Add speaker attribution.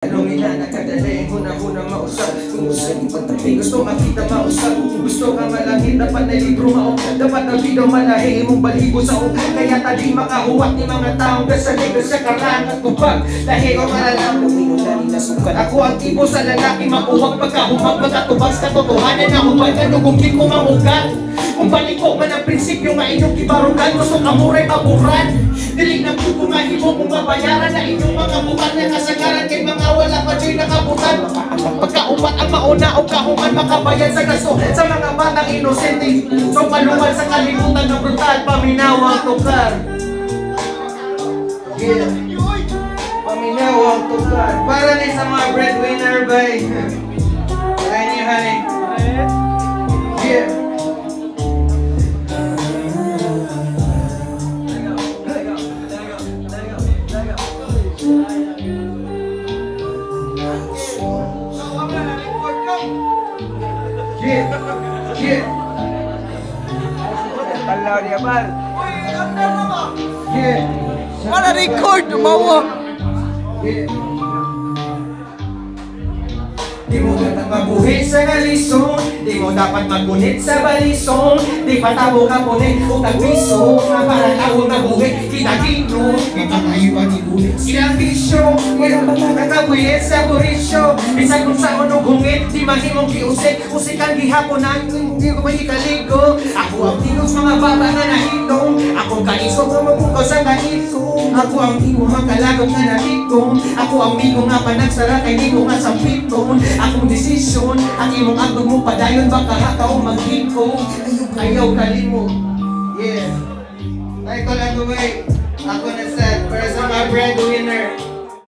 Speaker 1: Anong ina nakadali, huna-huna mausap. Kung gusto ipagtabi, gusto makita mausap. Kung gusto ka malangit, dapat na libro mao. Dapat na video malahi, imong balibo sa ugan. Kaya tali makahuwat ni mga taong kasalig sa karangat kupag. Lahi o malalang lumingon na sukat. Ako ang tipo sa lalaki, makuwag pagkahumag. Magkatubag sa katotohanan na hubad. Kanugungkin ko mamugat. Kung balik ko man ang prinsipyo nga inyong kibarugan, gusto ka muray paburan. Dili na po kung mahimo kung mabayaran na inyong mga bukan na kasagaran. Kay mga wala pa dyan nakabutan. Pagkaupat ang mauna o kahuman makabayan sa gasto sa mga batang inosente. So paluwal sa kalimutan ng brutal, paminawang tukar. Yeah. Paminawang tukar. Para rin sa mga breadwinner bay. Kaya niyo honey. Yeah. Yeah. Talaw dia bal. Yeah.
Speaker 2: Mana record mawa.
Speaker 1: Yeah. Di mo dapat mabuhi sa galisong, di mo dapat magunit sa balisong. Di patabo ka punit o tagbiso, nga parang ako nabuhi. Kita gino, kita kayo ang igunit. Silang bisyo, mayroon pa nakakabuyit sa burisyo. Bisag kung sa unong hungit, di mahimong kiusik. Usikan gihapon na, hindi ko may ikaligo. Ako ang tinos mga baba na nahitong. Ako kaiso ko mabuko sa kaito. Ako ang imo mga kalagong na natikong. Ako ang migo nga panagsara kay di ko nga sampiton. Akong desisyon, ang imong agdog mo padayon baka hakaw maghiko. Ayaw kalimot. Yeah. Ay ko lang way. Ako na sad para sa mga breadwinner.